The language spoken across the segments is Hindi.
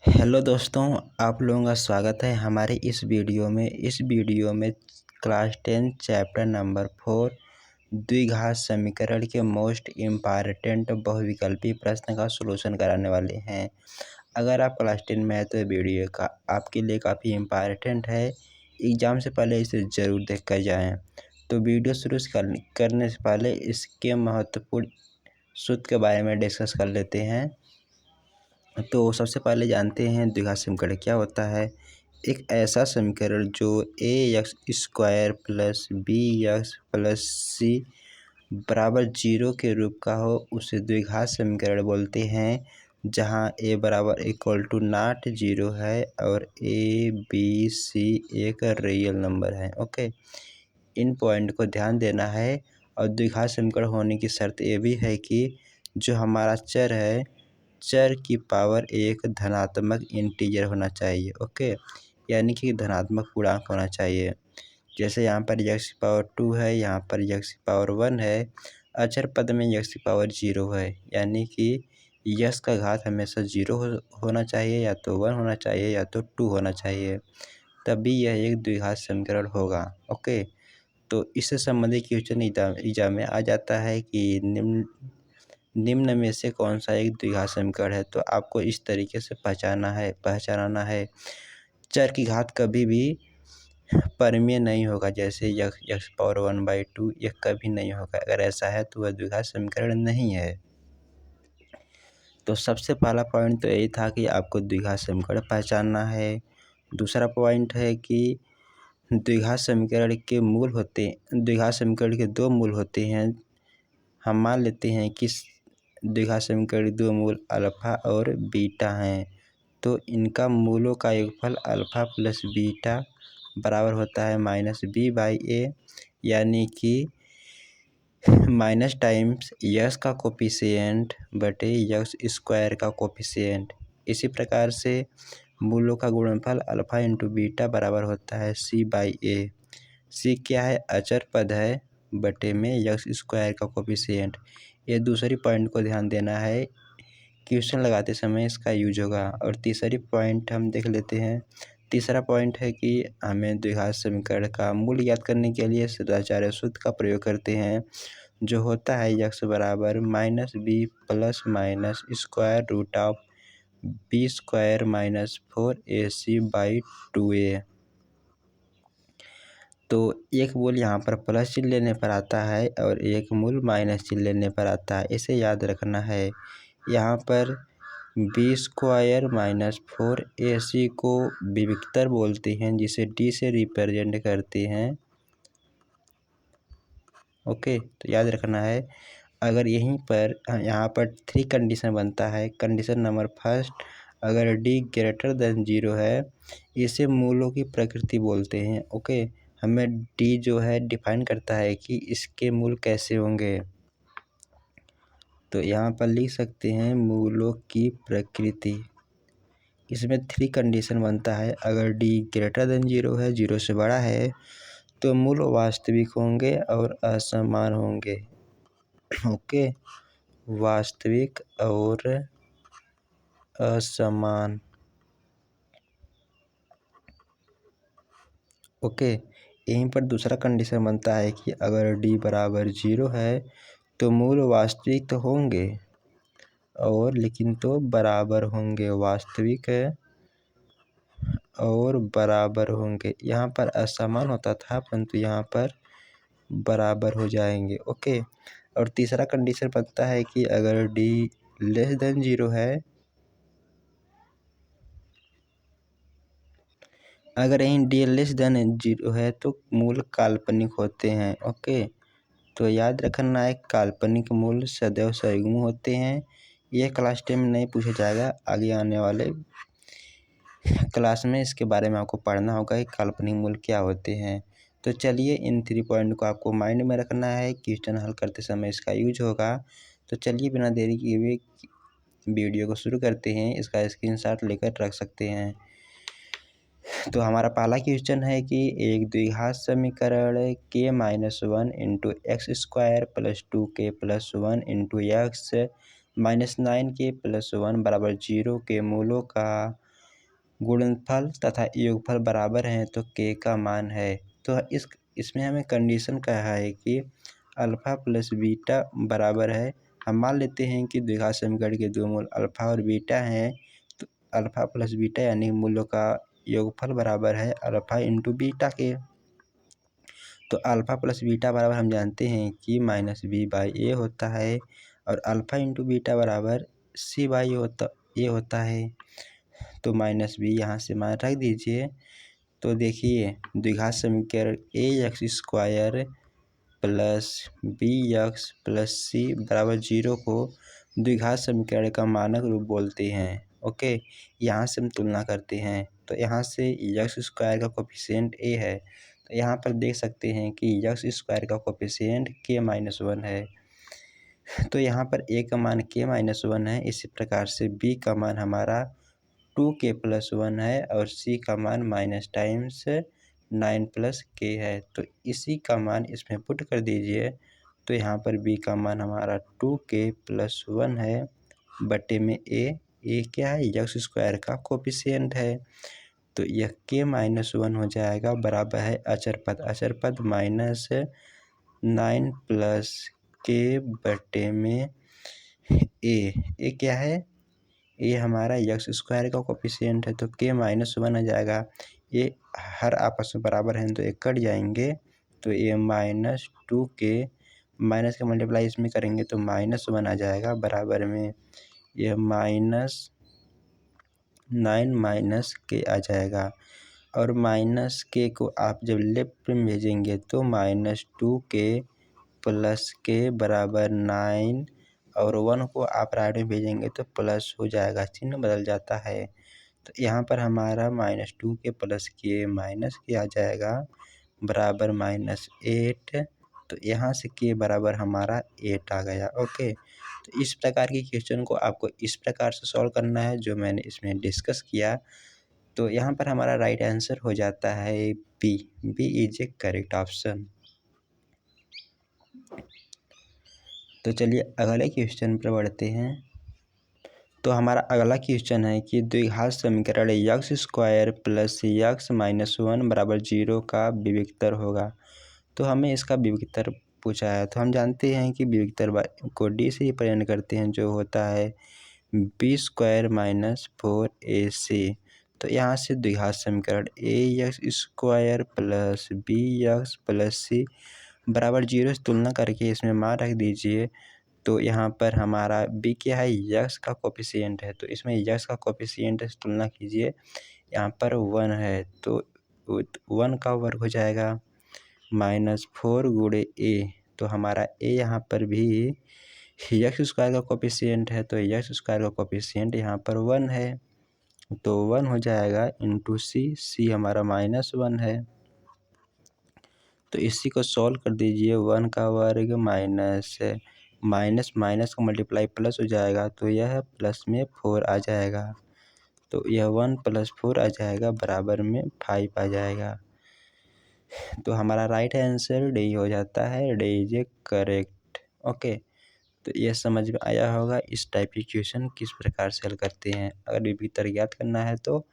हेलो दोस्तों, आप लोगों का स्वागत है हमारे इस वीडियो में क्लास 10 चैप्टर नंबर 4 द्विघात समीकरण के मोस्ट इम्पॉर्टेंट बहुविकल्पी प्रश्न का सॉल्यूशन कराने वाले हैं। अगर आप क्लास 10 में है तो वीडियो का आपके लिए काफ़ी इम्पॉर्टेंट है। एग्ज़ाम से पहले इसे ज़रूर देख कर जाएँ। तो वीडियो शुरू करने से पहले इसके महत्वपूर्ण सूत्र के बारे में डिस्कस कर लेते हैं। तो सबसे पहले जानते हैं द्विघात समीकरण क्या होता है। एक ऐसा समीकरण जो ax² plus bx plus c बराबर 0 के रूप का हो उसे द्विघात समीकरण बोलते हैं, जहां a बराबर इक्वल टू नॉट 0 है और a b c एक रियल नंबर है। ओके, इन पॉइंट को ध्यान देना है। और द्विघात समीकरण होने की शर्त ये भी है कि जो हमारा चर है, चर की पावर एक धनात्मक इंटीजर होना चाहिए। ओके, यानी कि धनात्मक पूर्णांक होना चाहिए। जैसे यहाँ पर x की पावर 2 है, यहाँ पर x की पावर 1 है, अचर पद में x की पावर 0 है, यानी कि यश का घात हमेशा 0 होना चाहिए, या तो 1 होना चाहिए या तो 2 होना चाहिए, तभी यह एक द्विघात समीकरण होगा। ओके, तो इससे संबंधित क्वेश्चन एग्जाम में आ जाता है कि निम्न में से कौन सा एक द्विघात समीकरण है। तो आपको इस तरीके से पहचानना है। चर की घात कभी भी परिमेय नहीं होगा, जैसे x पावर 1/2 यह कभी नहीं होगा। अगर ऐसा है तो वह द्विघात समीकरण नहीं है। तो सबसे पहला पॉइंट तो यही था कि आपको द्विघात समीकरण पहचानना है। दूसरा पॉइंट है कि द्विघात समीकरण के दो मूल होते हैं। हम मान लेते हैं कि द्विघात समीकरण के दो मूल अल्फा और बीटा हैं, तो इनका मूलों का योगफल अल्फा प्लस बीटा बराबर होता है -b/a, यानी कि माइनस टाइम्स यश का कोफिशिएंट बटे यश स्क्वायर का कोफिशिएंट। इसी प्रकार से मूलों का गुणनफल अल्फा इंटू बीटा बराबर होता है c/a। c क्या है? अचर पद है, बटे में यक्स स्क्वायर का कोफिशिएंट। ये दूसरी पॉइंट को ध्यान देना है, क्वेश्चन लगाते समय इसका यूज होगा। और तीसरी पॉइंट हम देख लेते हैं। तीसरा पॉइंट है कि हमें द्विघात समीकरण का मूल ज्ञात करने के लिए सदाचार्य सूत्र का प्रयोग करते हैं, जो होता है यक्स बराबर -b plus minus square root of b² minus 4ac/2a। तो एक मूल यहाँ पर प्लस चिन्ह लेने पर आता है और एक मूल माइनस चिन्ह लेने पर आता है, इसे याद रखना है। यहाँ पर b² माइनस 4ac को विविक्तर बोलते हैं, जिसे d से रिप्रेजेंट करते हैं। ओके, तो याद रखना है। अगर यहीं पर यहाँ पर 3 कंडीशन बनता है। कंडीशन नंबर फर्स्ट, अगर d ग्रेटर देन 0 है, इसे मूलों की प्रकृति बोलते हैं। ओके, हमें d जो है डिफाइन करता है कि इसके मूल कैसे होंगे। तो यहाँ पर लिख सकते हैं मूलों की प्रकृति। इसमें 3 कंडीशन बनता है। अगर d ग्रेटर देन 0 है, 0 से बड़ा है, तो मूल वास्तविक होंगे और असमान होंगे। ओके, वास्तविक और असमान। ओके, यहीं पर दूसरा कंडीशन बनता है कि अगर d बराबर 0 है, तो मूल वास्तविक तो होंगे और लेकिन तो बराबर होंगे, वास्तविक और बराबर होंगे। यहाँ पर असमान होता था, परंतु यहाँ पर बराबर हो जाएंगे। ओके, और तीसरा कंडीशन बनता है कि अगर d लेस देन 0 है, अगर यहीं d लेस देन 0 है तो मूल काल्पनिक होते हैं। ओके, तो याद रखना है, काल्पनिक मूल सदैव सयुग्म होते हैं। यह क्लास 10 में नहीं पूछा जाएगा, आगे आने वाले क्लास में इसके बारे में आपको पढ़ना होगा कि काल्पनिक मूल क्या होते हैं। तो चलिए, इन 3 पॉइंट को आपको माइंड में रखना है, क्वेश्चन हल करते समय इसका यूज होगा। तो चलिए, बिना देरी किए हुए वीडियो को शुरू करते हैं। इसका स्क्रीनशॉट लेकर रख सकते हैं। तो हमारा पहला क्वेश्चन है कि एक द्विघात समीकरण k-1 into x² plus 2k plus 1 into x -9k plus 1 बराबर 0 के मूलों का गुणनफल तथा योगफल बराबर हैं तो k का मान है। तो इसमें हमें कंडीशन कहा है कि अल्फ़ा प्लस बीटा बराबर है। हम मान लेते हैं कि द्विघात समीकरण के दो मूल अल्फ़ा और बीटा हैं, तो अल्फ़ा प्लस बीटा यानी मूलों का योगफल बराबर है अल्फ़ा इंटू बीटा के। तो अल्फ़ा प्लस बीटा बराबर हम जानते हैं कि -b/a होता है और अल्फ़ा इंटू बीटा बराबर c/a होता है। तो -b यहाँ से मान रख दीजिए। तो देखिए द्विघात समीकरण ax² plus bx plus c बराबर 0 को द्विघात समीकरण का मानक रूप बोलते हैं। ओके, यहाँ से हम तुलना करते हैं। तो यहाँ से x² का कोफिशिएंट a है, तो यहाँ पर देख सकते हैं कि x² का कोफिशिएंट k-1 है। तो यहाँ पर a का मान k-1 है। इसी प्रकार से b का मान हमारा 2k+1 है और c का मान -9 k है। तो इसी का मान इसमें पुट कर दीजिए। तो यहाँ पर b का मान हमारा 2k+1 है बटे में a क्या है, x² का कोफिशिएंट है। तो यह k-1 हो जाएगा बराबर है अचर पद -9 k बटे में a क्या है, ये हमारा x² का कोफिशिएंट है। तो k-1 आ जाएगा। ये हर आपस में बराबर हैं तो ये कट जाएंगे। तो ये -2k माइनस का मल्टीप्लाई इसमें करेंगे तो -1 आ जाएगा बराबर में ये -9 k आ जाएगा। और -k को आप जब लेफ्ट में भेजेंगे तो -2k प्लस k बराबर 9 और 1 को आप राइट में भेजेंगे तो प्लस हो जाएगा, चिन्ह बदल जाता है। तो यहाँ पर हमारा -2k plus k minus k आ जाएगा बराबर -8। तो यहाँ से k बराबर हमारा 8 आ गया। ओके, तो इस प्रकार की क्वेश्चन को आपको इस प्रकार से सॉल्व करना है जो मैंने इसमें डिस्कस किया। तो यहाँ पर हमारा राइट आंसर हो जाता है B is a correct option. तो चलिए अगले क्वेश्चन पर बढ़ते हैं। तो हमारा अगला क्वेश्चन है कि द्विघात समीकरण x² प्लस x-1 बराबर 0 का विविक्तर होगा। तो हमें इसका विविक्तर पूछा है। तो हम जानते हैं कि विविक्तर को d से रिप्रेजेंट करते हैं जो होता है b² - 4ac। तो यहाँ से द्विघात समीकरण ax² plus bx plus c बराबर 0 से तुलना करके इसमें मान रख दीजिए। तो यहाँ पर हमारा b क्या है, x का कोफिशिएंट है। तो इसमें x का कोफिशिएंट से तुलना कीजिए, यहाँ पर 1 है तो 1 का वर्ग हो जाएगा -4 गुणे a। तो हमारा a यहाँ पर भी x² का कोफिशिएंट है, तो x² का कोफिशिएंट यहाँ पर 1 है तो 1 हो जाएगा इंटू c हमारा -1 है। तो इसी को सॉल्व कर दीजिए, 1 का वर्ग माइनस का मल्टीप्लाई प्लस हो जाएगा तो यह प्लस में 4 आ जाएगा। तो यह 1 + 4 आ जाएगा बराबर में 5 आ जाएगा। तो हमारा राइट आंसर डी हो जाता है, D is a correct. Okay, तो यह समझ में आया होगा इस टाइप की क्वेश्चन किस प्रकार से हल करते हैं। अगर विविक्तर ज्ञात करना है तो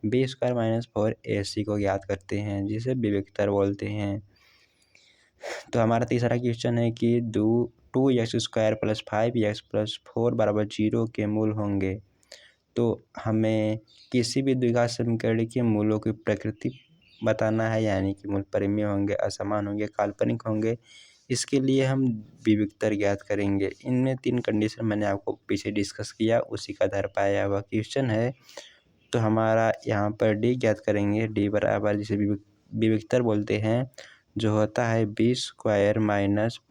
b² - 4ac को ज्ञात करते हैं जिसे विविक्तर बोलते हैं। तो हमारा तीसरा क्वेश्चन है कि 2x² प्लस 5x प्लस 4 बराबर 0 के मूल होंगे। तो हमें किसी भी द्विघात समीकरण के मूलों की प्रकृति बताना है, यानी कि मूल परिमेय होंगे, असमान होंगे, काल्पनिक होंगे। इसके लिए हम विविक्तर ज्ञात करेंगे। इनमें 3 कंडीशन मैंने आपको पीछे डिस्कस किया, उसी का आधार पाया हुआ क्वेश्चन है। तो हमारा यहाँ पर डी ज्ञात करेंगे, डी बराबर जिसे विविक्तर बोलते हैं जो होता है b² -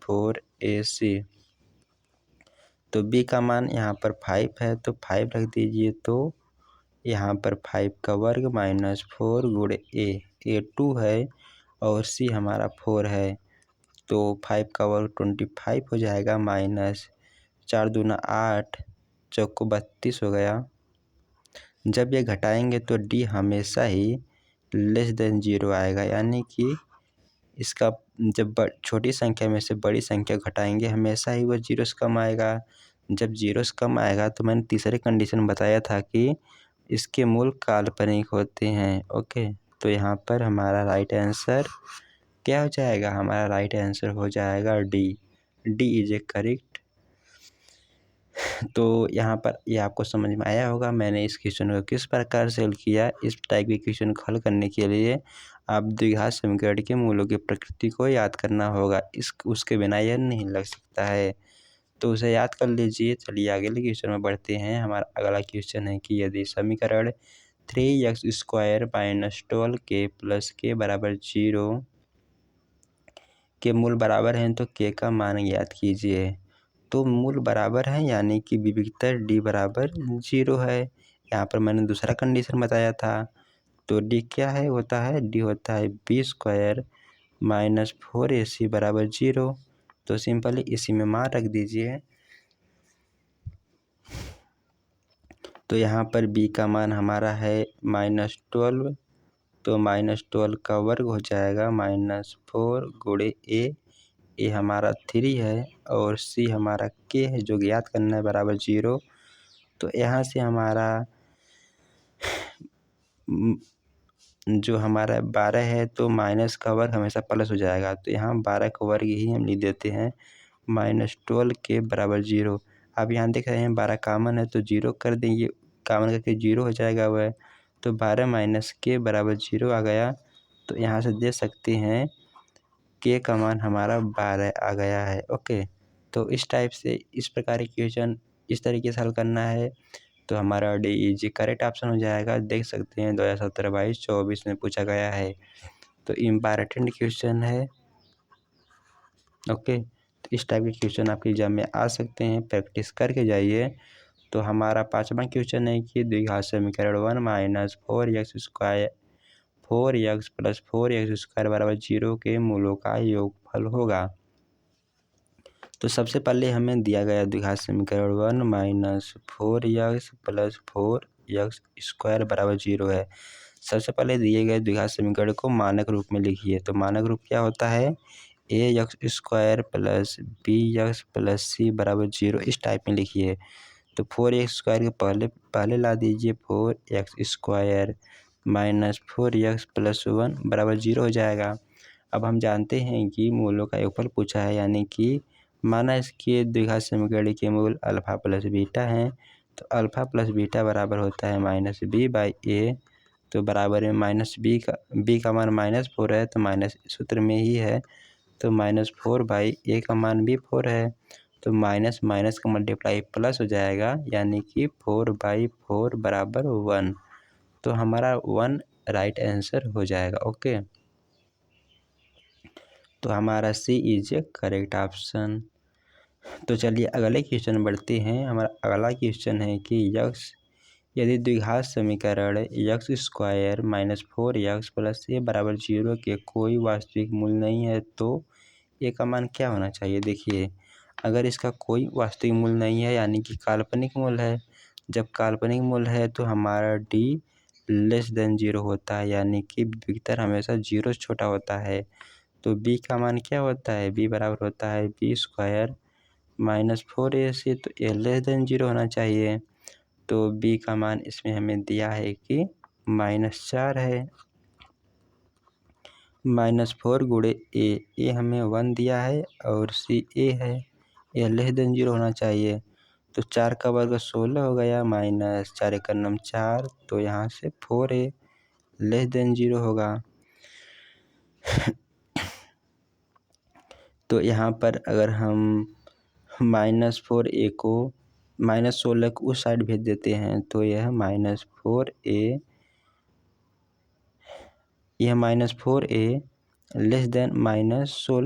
4ac। तो b का मान यहाँ पर 5 है तो 5 रख दीजिए। तो यहाँ पर 5 का वर्ग -4 गुणे a 2 है और c हमारा 4 है। तो 5 का वर्ग 25 हो जाएगा, -4 दूना 8 चौको 32 हो गया। जब ये घटाएंगे तो d हमेशा ही <0 आएगा, यानी कि इसका जब छोटी संख्या में से बड़ी संख्या घटाएंगे हमेशा ही वो 0 से कम आएगा। जब 0 से कम आएगा तो मैंने तीसरे कंडीशन बताया था कि इसके मूल काल्पनिक होते हैं। ओके, तो यहाँ पर हमारा राइट आंसर क्या हो जाएगा? हमारा राइट आंसर हो जाएगा D. D is a correct. तो यहाँ पर ये आपको समझ में आया होगा मैंने इस क्वेश्चन को किस प्रकार से हल किया। इस टाइप के क्वेश्चन को हल करने के लिए आप द्विघात समीकरण के मूलों की प्रकृति को याद करना होगा। उसके बिना यह नहीं लग सकता है, तो उसे याद कर लीजिए। चलिए अगले क्वेश्चन में बढ़ते हैं। हमारा अगला क्वेश्चन है कि यदि समीकरण 3x² - 12k + k = 0 के मूल बराबर हैं तो k का मान ज्ञात कीजिए। तो मूल बराबर हैं यानी कि विविक्तर d बराबर 0 है। यहाँ पर मैंने दूसरा कंडीशन बताया था। तो d क्या है? होता है d होता है b² - 4ac = 0। तो सिंपली इसी में मान रख दीजिए। तो यहाँ पर b का मान हमारा है -12, तो -12 का वर्ग हो जाएगा -4 × a हमारा 3 है और c हमारा k है जो ज्ञात करना है बराबर 0। तो यहाँ से हमारा जो हमारा 12 है तो माइनस का वर्ग हमेशा प्लस हो जाएगा, तो यहाँ 12 का वर्ग ही हम लिख देते हैं -12 के बराबर 0। अब यहाँ देख रहे हैं 12 कामन है तो 0 कर देंगे, कामन करके 0 हो जाएगा वह। तो 12 - के बराबर 0 आ गया। तो यहाँ से दे सकते हैं के का मान हमारा 12 आ गया है। ओके, तो इस टाइप से इस प्रकार के क्वेश्चन इस तरीके से हल करना है। तो हमारा डी इज करेक्ट ऑप्शन हो जाएगा। देख सकते हैं 2017-22-24 में पूछा गया है, तो इम्पॉर्टेंट क्वेश्चन है। ओके, तो इस टाइप के क्वेश्चन आपके एग्जाम में आ सकते हैं, प्रैक्टिस करके जाइए। तो हमारा 5वां क्वेश्चन है कि द्विघात समीकरण 1 - 4x + 4x² = 0 के मूलों का योगफल होगा। तो सबसे पहले हमें दिया गया द्विघात समीकरण 1 - 4x + 4x² = 0 है। सबसे पहले दिए गए द्विघात समीकरण को मानक रूप में लिखिए। तो मानक रूप क्या होता है? ax² + bx + c = 0 इस टाइप में लिखिए। तो 4x² के पहले ला दीजिए 4x² - 4x + 1 = 0 हो जाएगा। अब हम जानते हैं कि मूलों का योगफल पूछा है, यानी कि माना इसके द्विघात समीकरण के मूल अल्फा + बीटा हैं। तो अल्फा + बीटा बराबर होता है -b/a। तो बराबर में b का मान -4 है तो माइनस सूत्र में ही है, तो -4/a का मान भी 4 है। तो माइनस माइनस का मल्टीप्लाई प्लस हो जाएगा, यानी कि 4/4 बराबर 1। तो हमारा 1 राइट आंसर हो जाएगा। ओके, तो हमारा सी इज ए करेक्ट ऑप्शन। तो चलिए अगले क्वेश्चन में बढ़ते हैं। हमारा अगला क्वेश्चन है कि यदि द्विघात समीकरण x² - 4x + a = 0 के कोई वास्तविक मूल नहीं है तो a का मान क्या होना चाहिए? देखिए, अगर इसका कोई वास्तविक मूल नहीं है यानी कि काल्पनिक मूल है। जब काल्पनिक मूल है तो हमारा d < 0 होता है, यानी कि विविक्तर हमेशा 0 से छोटा होता है। तो b का मान क्या होता है? b बराबर होता है b² - 4ac, तो a < 0 होना चाहिए। तो b का मान इसमें हमें दिया है कि -4 है। -4 × a हमें 1 दिया है और c a है, a < 0 होना चाहिए। तो 4 का वर्ग 16 हो गया, -4 × 9 4, तो यहाँ से 4a < 0 होगा। तो यहाँ पर अगर हम -4a को -16 को उस साइड भेज देते हैं तो यह -4a -16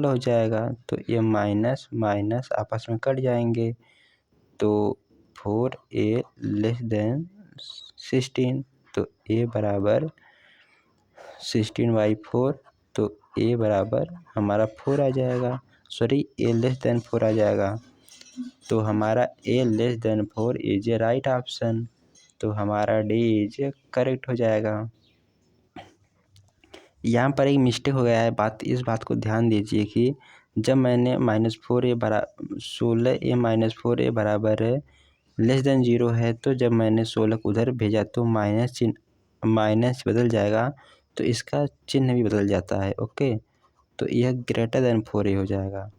हो जाएगा। तो ये माइनस माइनस आपस में कट जाएंगे, तो 4a < 16, तो a बराबर 16/4, तो a बराबर हमारा 4 आ जाएगा। सॉरी, a < 4 आ जाएगा। तो हमारा a < 4 is a right option. तो हमारा डी इज करेक्ट हो जाएगा। यहाँ पर एक मिस्टेक हो गया है, इस बात को ध्यान दीजिए कि जब मैंने -4a 16a - 4a बराबर लेस देन 0 है तो जब मैंने 16 को उधर भेजा तो माइनस बदल जाएगा, तो इसका चिन्ह भी बदल जाता है। ओके, तो यह ग्रेटर देन 4 ही हो जाएगा।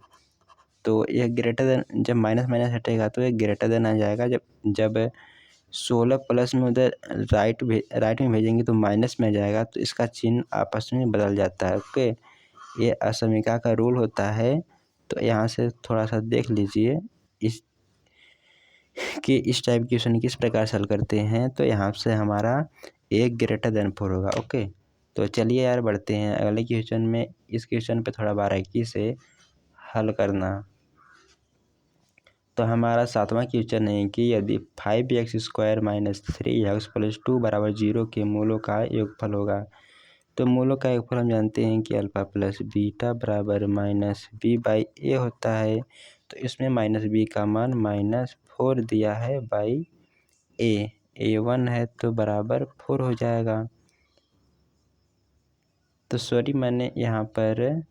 तो यह ग्रेटर देन, जब माइनस माइनस हटेगा तो यह ग्रेटर देन आ जाएगा। जब 16 प्लस में उधर राइट में भेजेंगे तो माइनस में आ जाएगा, तो इसका चिन्ह आपस में बदल जाता है। ओके, ये असमीका का रूल होता है। तो यहाँ से थोड़ा सा देख लीजिए इस टाइप की क्वेश्चन किस प्रकार से हल करते हैं। तो यहाँ से हमारा एक ग्रेटर देन 4 होगा। ओके, तो चलिए यार बढ़ते हैं अगले क्वेश्चन में। इस क्वेश्चन पे थोड़ा बारीकी से हल करना। तो हमारा 7वां क्वेश्चन है कि यदि 5x² - 3x + 2 = 0 के मूलों का योगफल होगा। तो मूलों का योगफल हम जानते हैं कि अल्फा प्लस बीटा बराबर -b/a होता है। तो इसमें -b का मान -4 दिया है बाई a 1 है तो बराबर 4 हो जाएगा। तो सॉरी, मैंने यहाँ पर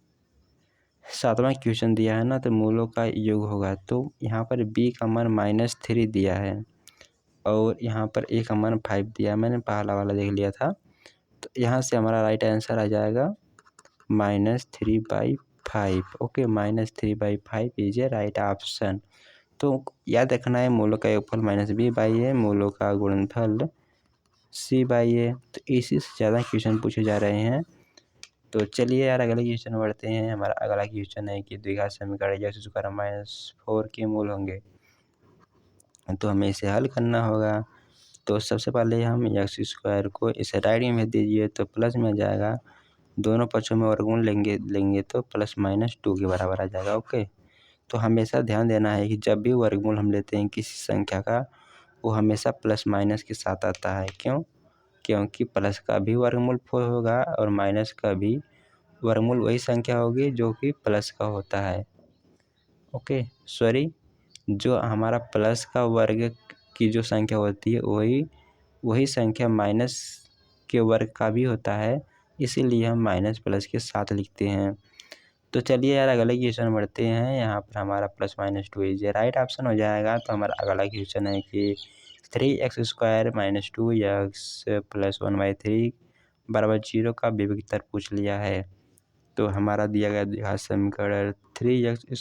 7वां क्वेश्चन दिया है ना, तो मूलों का योग होगा। तो यहाँ पर b का मान -3 दिया है और यहाँ पर a का मान 5 दिया है। मैंने पहला वाला देख लिया था। तो यहाँ से हमारा राइट आंसर आ जाएगा -3/5। Okay, -3/5 is a right option. तो याद रखना है मूलों का योगफल -b/a, मूलों का गुणनफल c/a। तो इसी से ज़्यादा क्वेश्चन पूछे जा रहे हैं। तो चलिए यार अगले क्वेश्चन बढ़ते हैं। हमारा अगला क्वेश्चन है कि द्विघात समीकरण x² - 4 के मूल होंगे। तो हमें इसे हल करना होगा। तो सबसे पहले हम x² को इसे राइट में भेज दीजिए तो प्लस में आ जाएगा। दोनों पक्षों में वर्गमूल लेंगे तो +-2 के बराबर आ जाएगा। ओके, तो हमेशा ध्यान देना है कि जब भी वर्गमूल हम लेते हैं किसी संख्या का, वो हमेशा प्लस माइनस के साथ आता है। क्यों? क्योंकि प्लस का भी वर्गमूल 4 होगा और माइनस का भी वर्गमूल वही संख्या होगी जो कि प्लस का होता है। ओके, सॉरी, जो हमारा प्लस का वर्ग की जो संख्या होती है वही संख्या माइनस के वर्ग का भी होता है, इसीलिए हम माइनस प्लस के साथ लिखते हैं। तो चलिए यार अगले क्वेश्चन बढ़ते हैं। यहाँ पर हमारा +-2 इज राइट ऑप्शन हो जाएगा। तो हमारा अगला क्वेश्चन है कि 3x² - 2x + 1/3 = 0 का विभक्तर पूछ लिया है। तो हमारा दिया गया द्विघात समीकरण 3x² -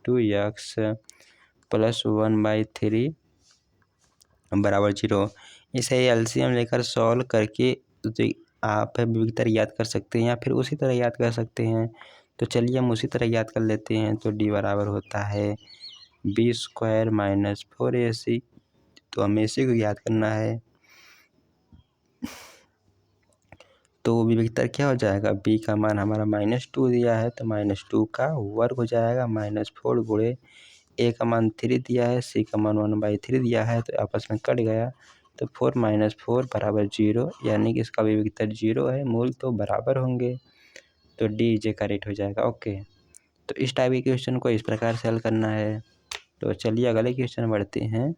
2x + 1/3 = 0। इसे एलसीएम लेकर सॉल्व करके आप विभक्तर याद कर सकते हैं या फिर उसी तरह याद कर सकते हैं। तो चलिए हम उसी तरह याद कर लेते हैं। तो d बराबर होता है b² - 4ac। तो हमें इसी को याद करना है। तो विभक्तर क्या हो जाएगा, b का मान हमारा -2 दिया है तो -2 का वर्ग हो जाएगा, -4 गुणे a का मान 3 दिया है, c का मान 1/3 दिया है तो आपस में कट गया। तो 4 - 4 = 0, यानी कि इसका विभक्तर 0 है, मूल तो बराबर होंगे। तो डी जे करेक्ट हो जाएगा। ओके, तो इस टाइप के क्वेश्चन को इस प्रकार से हल करना है। तो चलिए अगले क्वेश्चन बढ़ते हैं।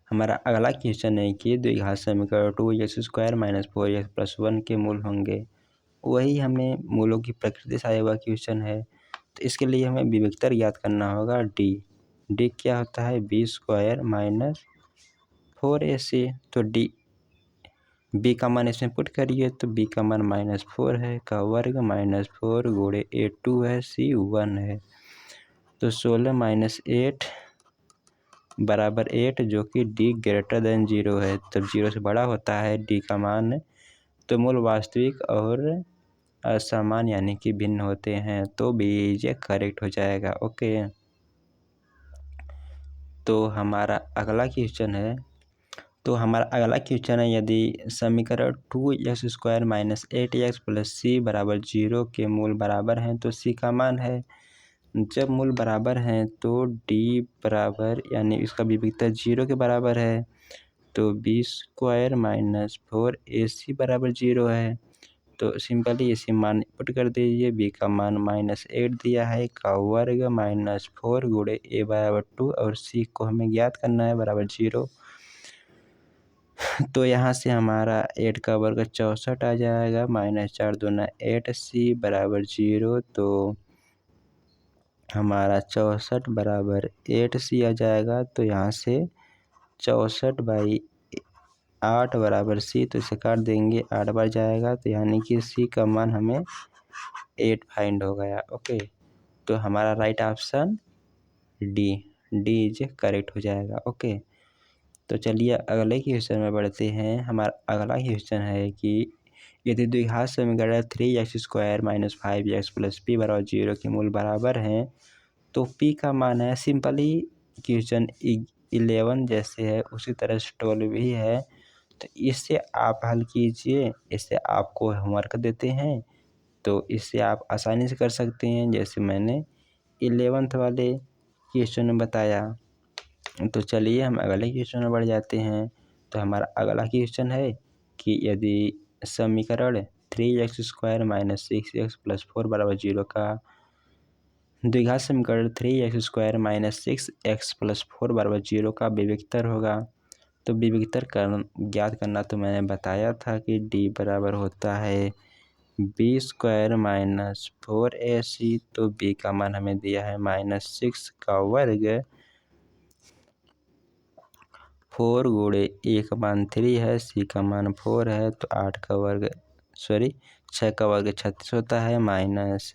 हमारा अगला क्वेश्चन है कि द्विघात समीकरण 2x² - 4x + 1 के मूल होंगे। वही हमें मूलों की प्रकृति से आया हुआ क्वेश्चन है। तो इसके लिए हमें विभक्तर याद करना होगा डी क्या होता है, b² - 4ac। तो b का मान इसमें पुट करिए तो b का मान -4 है का वर्ग -4 गुणे a 2 है, c 1 है। तो 16 - 8 बराबर 8, जो कि d > 0 है। तब 0 से बड़ा होता है d का मान। तो मूल वास्तविक और असमान यानी कि भिन्न होते हैं। तो बीज करेक्ट हो जाएगा। ओके, तो हमारा अगला क्वेश्चन है। यदि समीकरण 2x² - 8x + c = 0 के मूल बराबर हैं तो c का मान है। जब मूल बराबर हैं तो d बराबर यानी इसका विभक्तर 0 के बराबर है। तो b² - 4ac = 0 है। तो सिंपली इसे मान पुट कर दीजिए। b का मान -8 दिया है का वर्ग -4 गुणे a = 2 और c को हमें ज्ञात करना है बराबर 0। तो यहाँ से हमारा 8 का वर्ग 64 आ जाएगा, -4 दूना 8c = 0। तो हमारा 64 बराबर 8c आ जाएगा। तो यहाँ से 64/8 बराबर c, तो इसे काट देंगे, 8 बार जाएगा, तो यानी कि c का मान हमें 8 फाइंड हो गया। ओके, तो हमारा right option D is correct हो जाएगा। ओके, तो चलिए अगले क्वेश्चन में बढ़ते हैं। हमारा अगला क्वेश्चन है कि यदि द्विघात समीकरण 3x² - 5x + p बराबर 0 के मूल बराबर हैं तो p का मान है। सिंपली क्वेश्चन 11 जैसे है उसी तरह से 12 भी है, तो इससे आप हल कीजिए। इससे आपको होमवर्क देते हैं तो इससे आप आसानी से कर सकते हैं, जैसे मैंने 11th वाले क्वेश्चन में बताया। तो चलिए हम अगले क्वेश्चन में बढ़ जाते हैं। तो हमारा अगला क्वेश्चन है कि यदि समीकरण 3x² - 6x + 4 बराबर 0 का द्विघात समीकरण 3x² - 6x + 4 बराबर 0 का विविक्तर होगा। तो विविक्तर ज्ञात करना तो मैंने बताया था कि d बराबर होता है b² - 4ac। तो b का मान हमें दिया है -6 का वर्ग, 4 गुणे a का मान 3 है, c का मान 4 है, तो 6 का वर्ग 36 होता है, माइनस,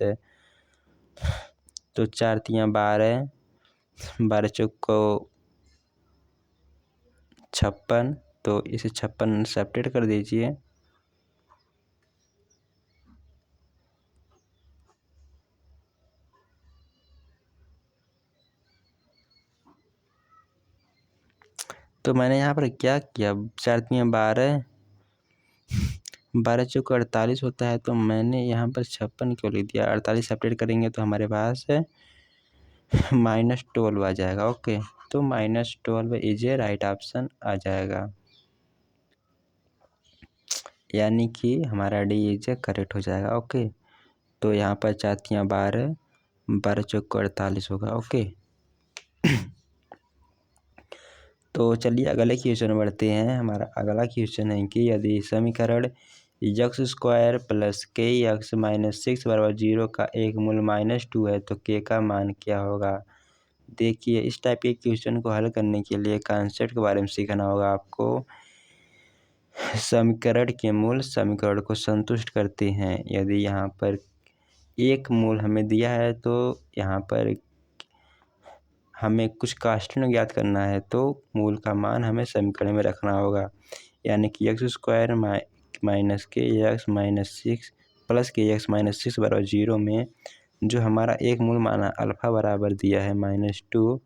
तो 4 × 12, 12 चौको 56, तो इसे 56 सेपरेट कर दीजिए। तो मैंने यहाँ पर क्या किया, 4 × 12, 12 चौको 48 होता है, तो मैंने यहाँ पर 56 क्यों लिख दिया। 48 सेपरेट करेंगे तो हमारे पास है -12 आ जाएगा। ओके, तो -12 इज ए राइट ऑप्शन आ जाएगा, यानी कि हमारा डी इज ए करेक्ट हो जाएगा। ओके, तो यहाँ पर 4 × 12, 12 चौको 48 होगा। ओके, तो चलिए अगले क्वेश्चन में बढ़ते हैं। हमारा अगला क्वेश्चन है कि यदि समीकरण x² + kx - 6 बराबर 0 का एक मूल -2 है तो k का मान क्या होगा। देखिए, इस टाइप के क्वेश्चन को हल करने के लिए कॉन्सेप्ट के बारे में सीखना होगा आपको। समीकरण के मूल समीकरण को संतुष्ट करते हैं। यदि यहाँ पर एक मूल हमें दिया है तो यहाँ पर हमें कुछ कांस्टेंट ज्ञात करना है, तो मूल का मान हमें समीकरण में रखना होगा, यानी कि x² - kx - 6 + kx - 6 बराबर 0 में जो हमारा एक मूल मान अल्फ़ा बराबर दिया है -2,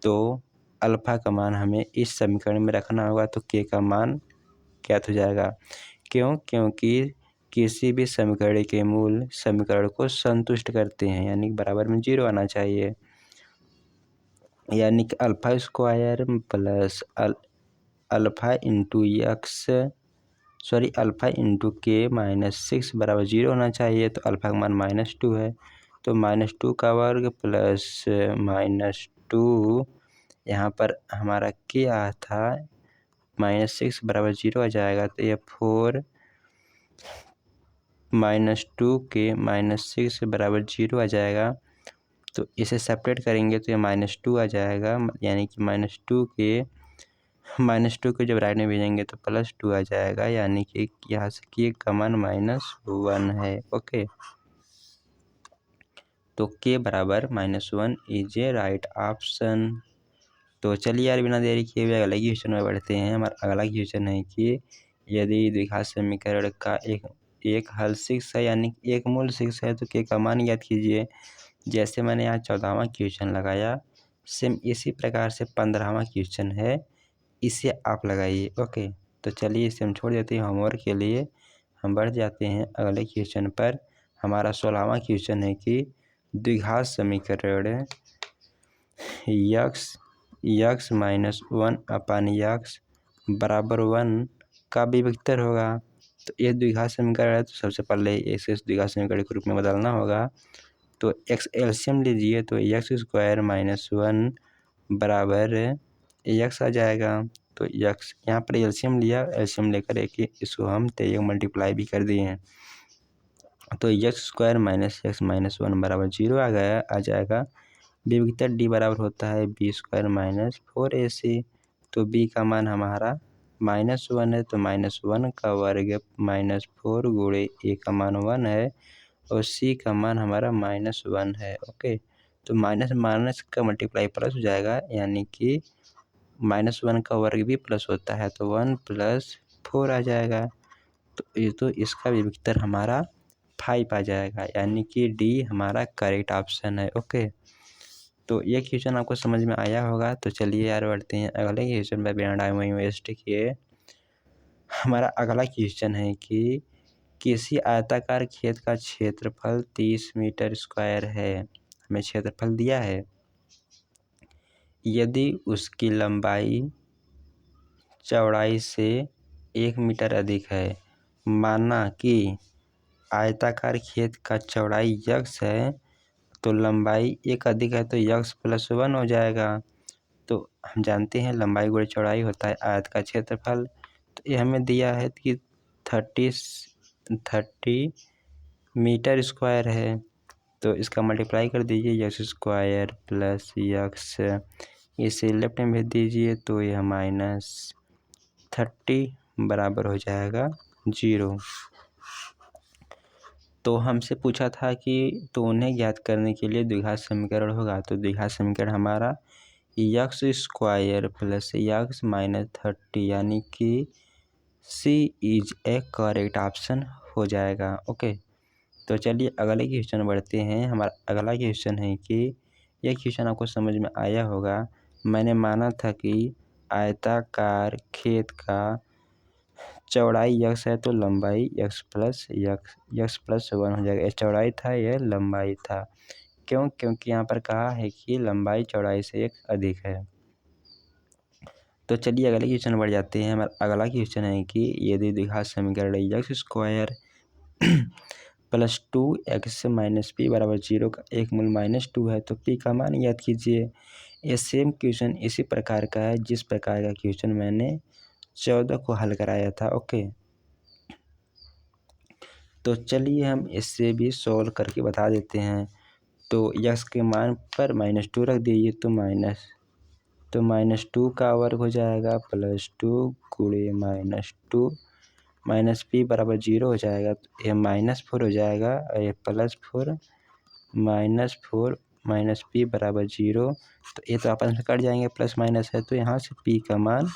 तो अल्फ़ा का मान हमें इस समीकरण में रखना होगा, तो k का मान ज्ञात हो जाएगा। क्योंकि किसी भी समीकरण के मूल समीकरण को संतुष्ट करते हैं, यानी बराबर में 0 आना चाहिए, यानी कि अल्फ़ा² प्लस अल्फ़ा इंटू k - 6 बराबर 0 होना चाहिए, तो अल्फ़ा का मान -2 है, तो -2 का वर्ग प्लस -2, यहाँ पर हमारा k आया था -6 बराबर 0 आ जाएगा, तो ये 4 -2k - 6 बराबर 0 आ जाएगा। तो इसे सेपरेट करेंगे तो ये -2 आ जाएगा, यानी कि -2 को जब राइट में भेजेंगे तो +2 आ जाएगा, यानी कि यहाँ से k का मान -1 है। ओके, तो k बराबर -1 इज ए राइट ऑप्शन। तो चलिए यार, बिना देरी किए हुए अगले क्वेश्चन में बढ़ते हैं। हमारा अगला क्वेश्चन है कि यदि द्विघात समीकरण का एक हल 6 है, यानी एक मूल 6 है, तो k का मान ज्ञात कीजिए। जैसे मैंने यहाँ 14वां क्वेश्चन लगाया, सेम इसी प्रकार से 15वां क्वेश्चन है, इसे आप लगाइए। ओके, तो चलिए इसे हम छोड़ देते हैं होमवर्क के लिए। हम बढ़ जाते हैं अगले क्वेश्चन पर। हमारा 16वां क्वेश्चन है कि द्विघात समीकरण x - 1/x बराबर 1 का विविक्तर होगा। तो ये द्विघात समीकरण है, तो सबसे पहले इसे द्विघात समीकरण के रूप में बदलना होगा। तो x एलसीएम लीजिए, तो x² - 1 बराबर x आ जाएगा। तो x यहाँ पर एलसीएम लिया, एलसीएम लेकर एक इसको हम 3 मल्टीप्लाई भी कर दिए हैं, तो x square minus x minus 1 बराबर 0 आ जाएगा। विभक्तर डी बराबर होता है बी स्क्वायर माइनस 4ac। तो बी का मान हमारा -1 है, तो -1 का वर्ग -4 गुणे ए का मान 1 है और सी का मान हमारा -1 है। ओके, तो माइनस माइनस का मल्टीप्लाई प्लस हो जाएगा, यानी कि -1 का वर्ग भी प्लस होता है, तो 1 + 4 आ जाएगा। तो इसका विभक्तर हमारा 5 आ जाएगा, यानी कि डी हमारा करेक्ट ऑप्शन है। ओके, तो ये क्वेश्चन आपको समझ में आया होगा। तो चलिए यार बढ़ते हैं अगले क्वेश्चन पर बिना टाइम वेस्ट किए। हमारा अगला क्वेश्चन है कि किसी आयताकार खेत का क्षेत्रफल 30 मीटर स्क्वायर है। हमें क्षेत्रफल दिया है, यदि उसकी लंबाई चौड़ाई से 1 मीटर अधिक है। माना कि आयताकार खेत का चौड़ाई x है तो लंबाई 1 अधिक है, तो x + 1 हो जाएगा। तो हम जानते हैं लंबाई गुणे चौड़ाई होता है आयत का क्षेत्रफल। तो ये हमें दिया है कि 30 मीटर स्क्वायर है, तो इसका मल्टीप्लाई कर दीजिए x स्क्वायर प्लस x, इसे लेफ्ट में भेज दीजिए तो यह -30 बराबर हो जाएगा 0। तो हमसे पूछा था कि तो उन्हें ज्ञात करने के लिए द्विघात समीकरण होगा। तो द्विघात समीकरण हमारा x स्क्वायर प्लस x -30, यानी कि C is a correct option हो जाएगा। ओके, तो चलिए अगले क्वेश्चन बढ़ते हैं। हमारा अगला क्वेश्चन है कि यह क्वेश्चन आपको समझ में आया होगा। मैंने माना था कि आयताकार खेत का चौड़ाई x है तो लंबाई x + 1 हो जाएगा। यह चौड़ाई था, यह लंबाई था। क्यों? क्योंकि यहाँ पर कहा है कि लंबाई चौड़ाई से 1 अधिक है। तो चलिए अगले क्वेश्चन बढ़ जाते हैं। हमारा अगला क्वेश्चन है कि यदि द्विघात समीकरण x square plus 2x minus p बराबर 0 का एक मूल -2 है तो p का मान याद कीजिए। ये सेम क्वेश्चन इसी प्रकार का है जिस प्रकार का क्वेश्चन मैंने 14 को हल कराया था। ओके, तो चलिए हम इससे भी सॉल्व करके बता देते हैं। तो x के मान पर -2 रख दीजिए, तो -2 का वर्ग हो जाएगा +2 गुणे -2 माइनस p बराबर 0 हो जाएगा। तो ये -4 हो जाएगा और ये +4 -4 माइनस p बराबर 0। तो ये तो आपस में कट जाएंगे, प्लस माइनस है, तो यहाँ से p का मान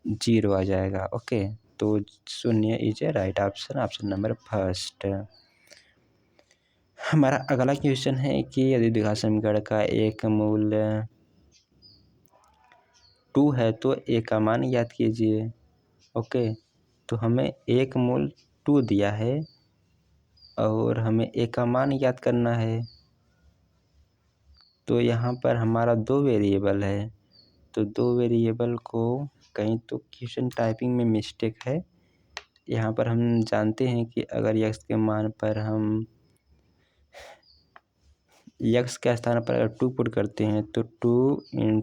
0 आ जाएगा। ओके, तो 0 is a right option, option number first. हमारा अगला क्वेश्चन है कि यदि द्विघात समीकरण का एक मूल 2 है तो a का मान याद कीजिए। ओके, तो हमें एक मूल 2 दिया है और हमें a का मान याद करना है। तो यहाँ पर हमारा 2 वेरिएबल है, तो 2 वेरिएबल को कहीं तो क्वेश्चन टाइपिंग में मिस्टेक है। यहाँ पर हम जानते हैं कि अगर x के मान पर हम x के स्थान पर अगर 2 पुट करते हैं तो 2 ×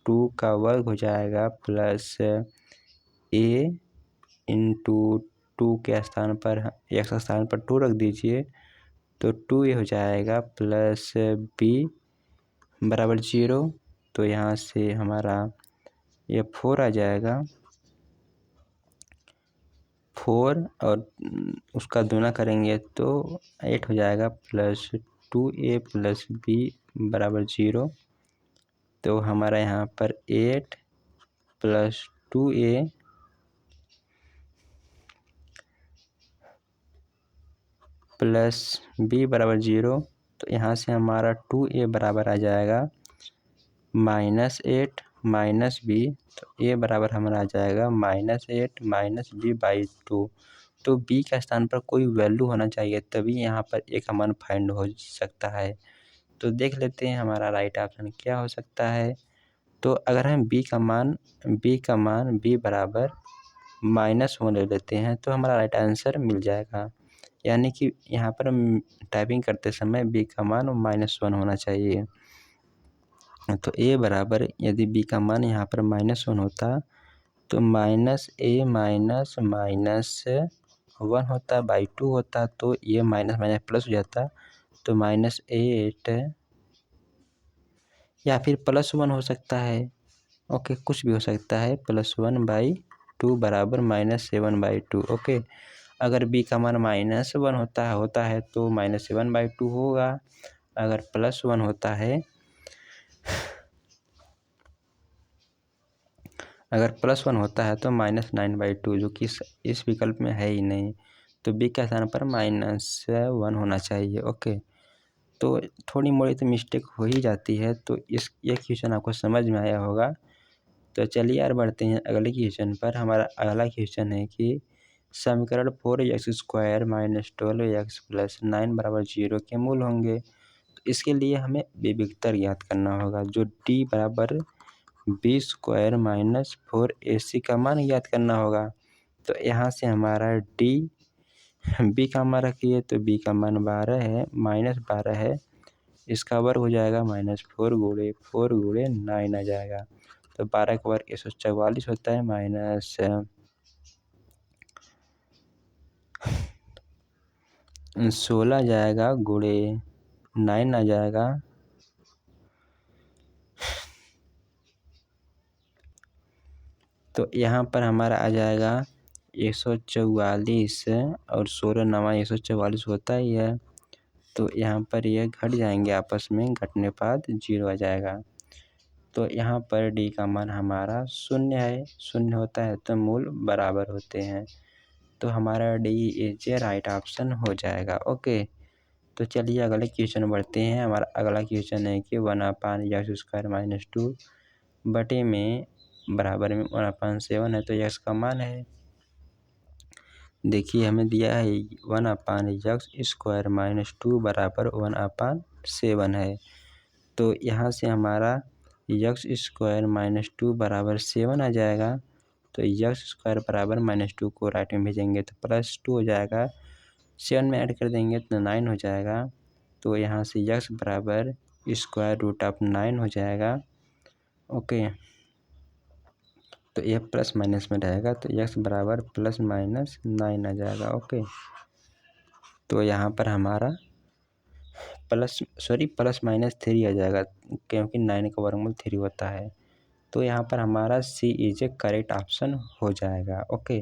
2 का वर्ग हो जाएगा प्लस a × 2 के स्थान पर x के स्थान पर 2 रख दीजिए, तो 2a हो जाएगा प्लस b बराबर 0। तो यहाँ से हमारा ये 4 आ जाएगा, 4 और उसका दूना करेंगे तो 8 हो जाएगा प्लस 2a प्लस b बराबर 0। तो हमारा यहाँ पर 8 प्लस 2a प्लस b बराबर 0। तो यहाँ से हमारा 2a बराबर आ जाएगा -8 माइनस b, तो a बराबर हमारा आ जाएगा -8 माइनस b/2। तो b के स्थान पर कोई वैल्यू होना चाहिए, तभी यहाँ पर a का मान फाइंड हो सकता है। तो देख लेते हैं हमारा राइट ऑप्शन क्या हो सकता है। तो अगर हम b का मान b बराबर -1 ले लेते हैं तो हमारा राइट आंसर मिल जाएगा। यानी कि यहाँ पर हम टाइपिंग करते समय b का मान -1 होना चाहिए। तो a बराबर यदि b का मान यहाँ पर -1 होता तो -a माइनस 1 होता बाई 2 होता तो ये माइनस माइनस प्लस हो जाता, तो -8 या फिर +1 हो सकता है। ओके, कुछ भी हो सकता है। +1/2 बराबर -7/2। ओके, अगर b का मान -1 होता है तो -7/2 होगा। अगर +1 होता है तो -9/2, जो कि इस विकल्प में है ही नहीं, तो b के स्थान पर -1 होना चाहिए। ओके, तो थोड़ी मोड़ी तो मिस्टेक हो ही जाती है। तो ये क्वेश्चन आपको समझ में आया होगा। तो चलिए यार बढ़ते हैं अगले क्वेश्चन पर। हमारा अगला क्वेश्चन है कि समीकरण 4x² - 12x + 9 = 0 के मूल होंगे। तो इसके लिए हमें विविक्तर ज्ञात करना होगा, जो d बराबर b² - 4ac का मान ज्ञात करना होगा। तो यहाँ से हमारा b का मान रखिए, तो b का मान 12 है, -12 है, इसका वर्ग हो जाएगा -4 गुणे 9 आ जाएगा। तो 12 का वर्ग 144 होता है, माइनस 16 जाएगा, गुणे 9 आ जाएगा। तो यहाँ पर हमारा आ जाएगा 144 और 16 9 144 होता ही है। तो यहाँ पर ये घट जाएंगे आपस में, घटने बाद 0 आ जाएगा। तो यहाँ पर d का मान हमारा 0 है, 0 होता है तो मूल बराबर होते हैं। तो हमारा d is a right option हो जाएगा। ओके, तो चलिए अगले क्वेश्चन बढ़ते हैं। हमारा अगला क्वेश्चन है कि 1/(x² - 2) बटे में बराबर में 1/7 है, तो x का मान है। देखिए हमें दिया है 1/(x² - 2) बराबर 1/7 है। तो यहाँ से हमारा x² - 2 बराबर 7 आ जाएगा। तो x² बराबर -2 को राइट में भेजेंगे तो +2 हो जाएगा, 7 में ऐड कर देंगे तो 9 हो जाएगा। तो यहाँ से x बराबर √9 हो जाएगा। ओके, तो ये प्लस माइनस में रहेगा, तो x बराबर +-9 आ जाएगा। ओके, तो यहाँ पर हमारा +-3 आ जाएगा, क्योंकि 9 का वर्गमूल 3 होता है। तो यहाँ पर हमारा C is a correct option हो जाएगा। ओके,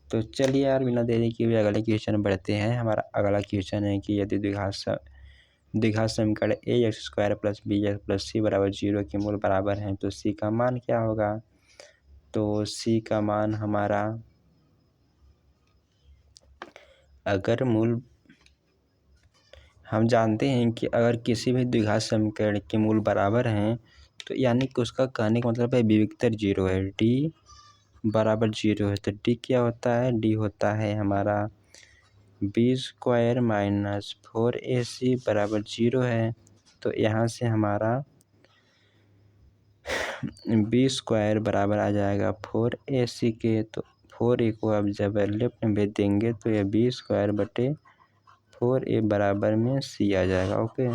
तो चलिए यार बिना देरी किए हुए अगले क्वेश्चन बढ़ते हैं। हमारा अगला क्वेश्चन है कि यदि द्विघात समीकरण ax² + bx + c = 0 के मूल बराबर हैं, तो c का मान क्या होगा? तो c का मान हमारा, अगर मूल हम जानते हैं कि अगर किसी भी द्विघात समीकरण के मूल बराबर हैं, तो यानी कि उसका कहने का मतलब है विविक्तर 0 है, d बराबर 0 है। तो d क्या होता है? d होता है हमारा b² - 4ac बराबर 0 है। तो यहाँ से हमारा b² बराबर आ जाएगा 4ac के। तो 4a को अब जब लेफ्ट में भेज देंगे तो यह b² बटे 4a बराबर में c आ जाएगा। ओके,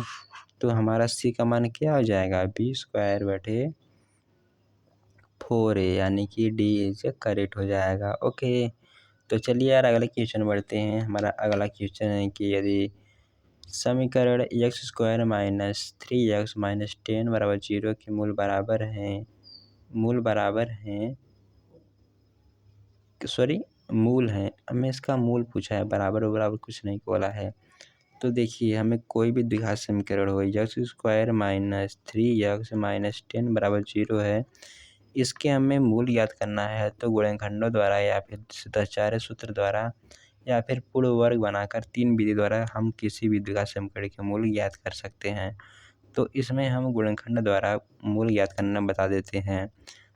तो हमारा c का मान क्या हो जाएगा? b² बटे 4a, यानी कि d इज करेक्ट हो जाएगा। ओके, तो चलिए यार अगले क्वेश्चन बढ़ते हैं। हमारा अगला क्वेश्चन है कि यदि समीकरण x² - 3x - 10 बराबर 0 के मूल बराबर हैं, मूल हैं। हमें इसका मूल पूछा है, बराबर कुछ नहीं बोला है। तो देखिए हमें कोई भी द्विघात समीकरण हो, x² - 3x - 10 बराबर 0 है, इसके हमें मूल ज्ञात करना है। तो गुणनखंडों द्वारा या फिर सिद्धाचार्य सूत्र द्वारा या फिर पूर्ण वर्ग बनाकर 3 विधि द्वारा हम किसी भी द्विघात समीकरण के मूल ज्ञात कर सकते हैं। तो इसमें हम गुणनखंड द्वारा मूल ज्ञात करना बता देते हैं।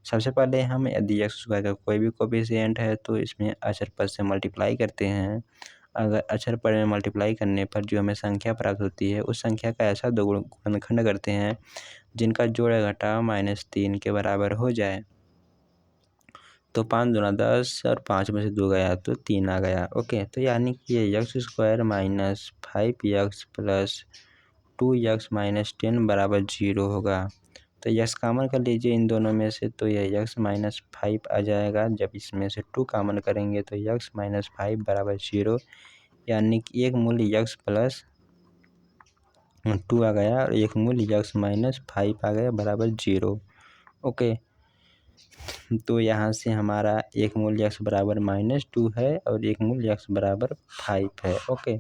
सबसे पहले हम यदि x² का कोई भी कोफिशिएंट है तो इसमें अचर पद से मल्टीप्लाई करते हैं। अगर अचर पद में मल्टीप्लाई करने पर जो हमें संख्या प्राप्त होती है, उस संख्या का ऐसा दो गुणनखंड करते हैं जिनका जोड़ घटाव -3 के बराबर हो जाए। तो 5 दूना 10 और 5 में से 2 गया तो 3 आ गया। ओके, तो यानी कि ये x² - 5x + 2x - 10 बराबर 0 होगा। तो तो यक्स कॉमन कर लीजिए इन दोनों में से, तो यह यक्स माइनस 5 आ जाएगा। जब इसमें से 2 कॉमन करेंगे तो यक्स माइनस 5 बराबर 0, यानी कि एक मूल्य यक्स प्लस 2 आ गया और एक मूल्य यक्स माइनस 5 आ गया बराबर 0। ओके, तो यहाँ से हमारा एक मूल्य यक्स बराबर -2 है और एक मूल्य यक्स बराबर 5 है। ओके,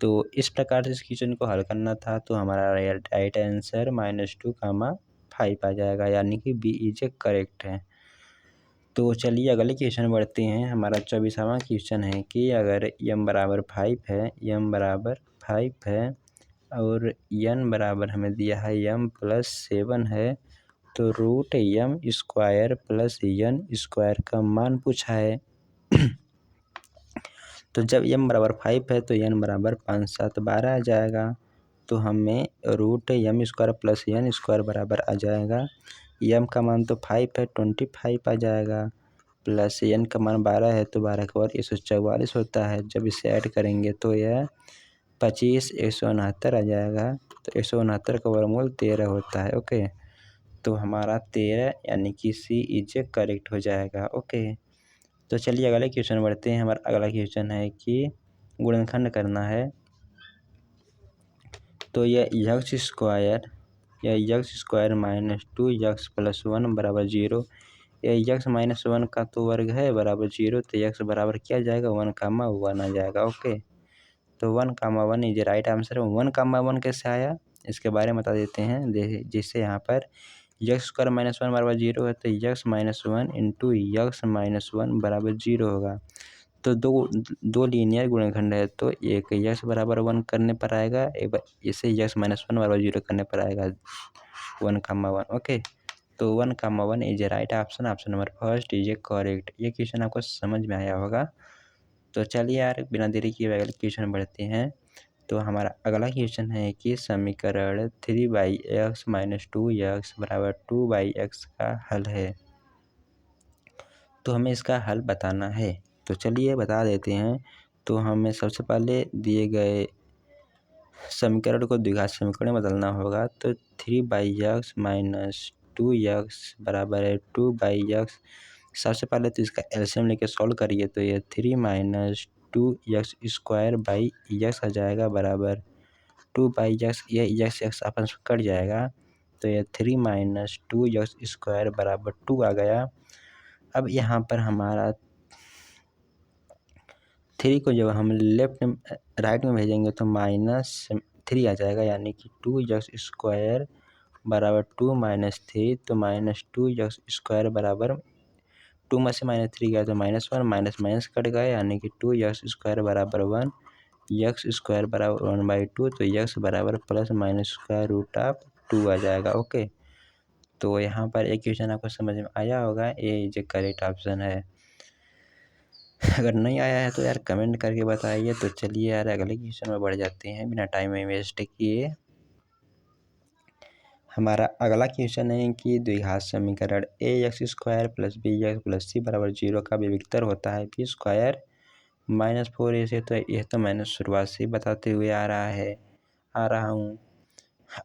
तो इस प्रकार से इस क्वेश्चन को हल करना था, तो हमारा राइट आंसर -2, 5 आ जाएगा, यानी कि बी इज ए करेक्ट है। तो चलिए अगले क्वेश्चन बढ़ते हैं। हमारा 24वां क्वेश्चन है कि अगर m बराबर 5 है, m बराबर 5 है और n बराबर हमें दिया है m प्लस 7 है, तो root m square plus n square का मान पूछा है। तो जब m बराबर 5 है तो n बराबर 5 7 12 आ जाएगा। तो हमें root m square plus n square बराबर आ जाएगा, m का मान तो 5 है 25 आ जाएगा, प्लस n का मान 12 है तो 12 का वर्ग 144 होता है। जब इसे ऐड करेंगे तो यह 25 169 आ जाएगा। तो 169 का वर्गमूल 13 होता है। ओके, तो हमारा 13 यानी कि सी इज ए करेक्ट हो जाएगा। ओके, तो चलिए अगले क्वेश्चन बढ़ते हैं। हमारा अगला क्वेश्चन है कि गुणनखंड करना है। तो यह x square minus 2 x plus 1 बराबर 0, यह यक्स माइनस 1 का तो वर्ग है बराबर 0, तो यक्स बराबर क्या जाएगा 1, 1 आ जाएगा। ओके, तो 1, 1 इज राइट आंसर। 1, 1 कैसे आया इसके बारे में बता देते हैं। जिससे यहाँ पर यक्स स्क्वायर माइनस 1 बराबर 0 है, तो x minus 1 into x minus 1 बराबर 0 होगा। तो दो लीनियर गुणनखंड है, तो एक यक्स बराबर 1 करने पर आएगा, एक बार इसे यक्स माइनस 1 बराबर 0 करने पर आएगा 1, 1। ओके, तो 1, 1 is a right option. Option number first is a correct. ये क्वेश्चन आपको समझ में आया होगा। तो चलिए यार बिना देरी किए अगले क्वेश्चन बढ़ते हैं। तो हमारा अगला क्वेश्चन है कि समीकरण 3/x - 2x बराबर 2/x का हल है। तो हमें इसका हल बताना है, तो चलिए बता देते हैं। तो हमें सबसे पहले दिए गए समीकरण को द्विघात समीकरण में बदलना होगा। तो 3/x - 2x बराबर है 2/x। सबसे पहले तो इसका एलसीएम लेके सॉल्व करिए, तो ये 3 - 2x स्क्वायर बाई x आ जाएगा बराबर 2/x। ये x आपस में कट जाएगा, तो ये 3 - 2x स्क्वायर बराबर 2 आ गया। अब यहाँ पर हमारा 3 को जब हम राइट में भेजेंगे तो -3 आ जाएगा, यानी कि 2x स्क्वायर बराबर 2 - 3, तो -2x स्क्वायर बराबर 2 में से -3 गया तो -1, माइनस कट गया, यानी कि 2x स्क्वायर बराबर 1, x स्क्वायर बराबर 1/2, तो x बराबर plus minus square root of 2 आ जाएगा। ओके, तो यहाँ पर एक क्वेश्चन आपको समझ में आया होगा, ये जो करेक्ट ऑप्शन है। अगर नहीं आया है तो यार कमेंट करके बताइए। तो चलिए यार अगले क्वेश्चन में बढ़ जाते हैं बिना टाइम वेस्ट किए। हमारा अगला क्वेश्चन है कि द्विघात समीकरण ax square plus bx plus c बराबर 0 का विविक्तर होता है b स्क्वायर -4ac। तो यह तो मैंने शुरुआत से बताते हुए आ रहा हूँ।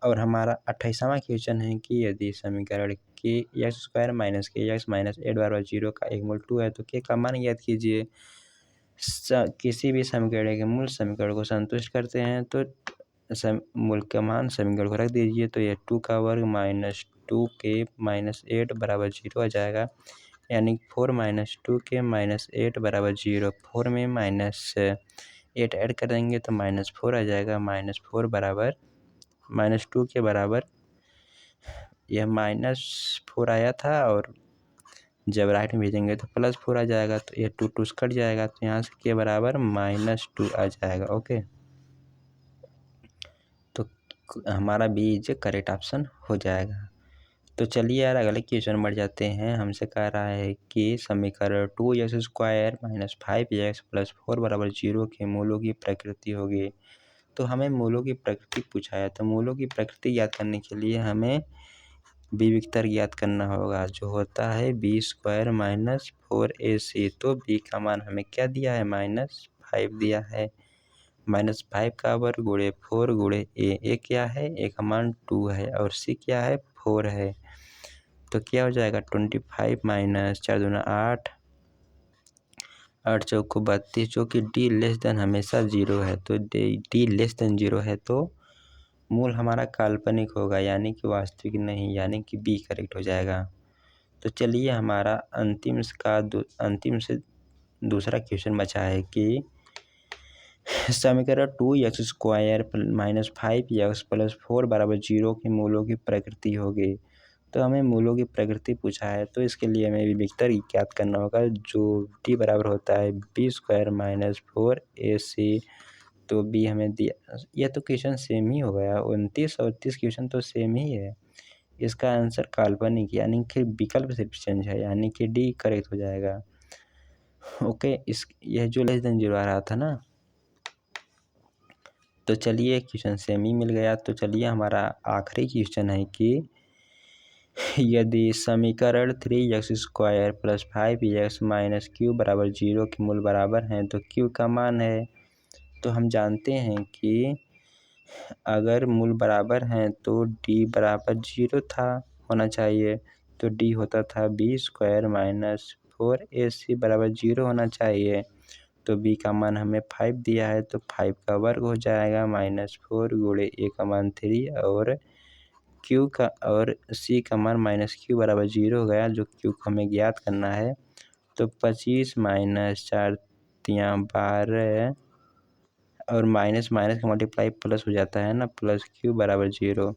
और हमारा 28वां क्वेश्चन है कि यदि समीकरण के एक्स स्क्वायर माइनस के एक्स माइनस 8 बराबर 0 का एक मूल 2 है, तो के का मान ज्ञात कीजिए। किसी भी समीकरण के मूल समीकरण को संतुष्ट करते हैं, तो मूल का मान समीकरण को रख दीजिए, तो ये 2 का वर्ग -2k - 8 बराबर 0 आ जाएगा, यानी 4 - 2k - 8 बराबर 0। 4 में -8 ऐड कर देंगे तो -4 आ जाएगा। -4 बराबर -2 के बराबर यह -4 आया था, और जब राइट में भेजेंगे तो +4 आ जाएगा, तो ये 2 2 कट जाएगा, तो यहाँ से के बराबर -2 आ जाएगा। ओके, तो हमारा बी इज करेक्ट ऑप्शन हो जाएगा। तो चलिए यार अगले क्वेश्चन बढ़ जाते हैं। हमसे कह रहा है कि समीकरण 2x स्क्वायर - 5x + 4 बराबर 0 के मूलों की प्रकृति होगी। तो हमें मूलों की प्रकृति पूछा है, तो मूलों की प्रकृति ज्ञात करने के लिए हमें विविक्तर ज्ञात करना होगा, जो होता है b स्क्वायर - 4ac। तो b का मान हमें क्या दिया है -5 दिया है, -5 का वर्ग गुणे 4 गुणे a क्या है, a का मान 2 है, और c क्या है 4 है। तो क्या हो जाएगा 25 माइनस 4 दूना 8, 8 चौको 32, जो कि डी लेस देन हमेशा 0 है। तो डी लेस देन 0 है तो मूल हमारा काल्पनिक होगा, यानी कि वास्तविक नहीं, यानी कि बी करेक्ट हो जाएगा। तो चलिए हमारा अंतिम से दूसरा क्वेश्चन बचा है कि समीकरण 2x² माइनस 5x प्लस 4 बराबर 0 के मूलों की प्रकृति होगी। तो हमें मूलों की प्रकृति पूछा है, तो इसके लिए हमें वेक्टर ज्ञात करना होगा, जो टी बराबर होता है b² माइनस 4ac। तो बी हमें दिया, यह तो क्वेश्चन सेम ही हो गया, 29 और 30 क्वेश्चन तो सेम ही है। इसका आंसर काल्पनिक यानी कि विकल्प से चेंज है, यानी कि डी करेक्ट हो जाएगा। ओके, यह जो लेस देन 0 आ रहा था ना, तो चलिए क्वेश्चन सेम ही मिल गया। तो चलिए हमारा आखिरी क्वेश्चन है कि यदि समीकरण 3x² plus 5x minus Q बराबर 0 के मूल बराबर हैं तो क्यू का मान है। तो हम जानते हैं कि अगर मूल बराबर हैं तो डी बराबर 0 होना चाहिए, तो डी होता था b² माइनस 4ac बराबर 0 होना चाहिए। तो b का मान हमें 5 दिया है, तो 5 का वर्ग हो जाएगा माइनस 4 गुणे a का मान 3 और c का मान माइनस क्यू बराबर 0 हो गया, जो क्यू को हमें ज्ञात करना है। तो 25 माइनस 4 तियाँ 12 और माइनस का मल्टीप्लाई प्लस हो जाता है ना, प्लस क्यू बराबर 0।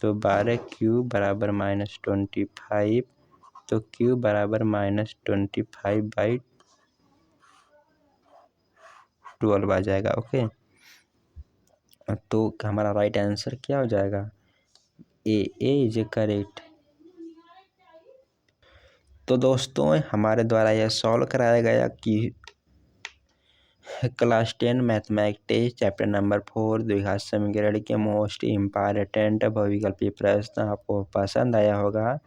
तो 12 क्यू बराबर माइनस 25, तो क्यू बराबर माइनस 25/12 आ जाएगा। ओके, तो हमारा राइट आंसर क्या हो जाएगा, ए इज करेक्ट। तो दोस्तों हमारे द्वारा यह सॉल्व कराया गया कि क्लास 10 मैथमेटिक्स चैप्टर नंबर 4 द्विघात समीकरण के मोस्ट इम्पॉर्टेंट बहुविकल्पीय प्रश्न आपको पसंद आया होगा।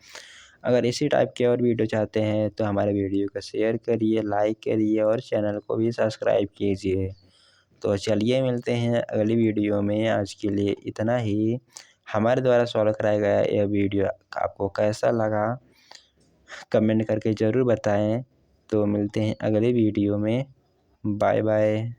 अगर इसी टाइप के और वीडियो चाहते हैं तो हमारे वीडियो को शेयर करिए, लाइक करिए और चैनल को भी सब्सक्राइब कीजिए। तो चलिए मिलते हैं अगली वीडियो में। आज के लिए इतना ही। हमारे द्वारा सॉल्व कराया गया यह वीडियो आपको कैसा लगा कमेंट करके ज़रूर बताएं। तो मिलते हैं अगले वीडियो में। Bye bye.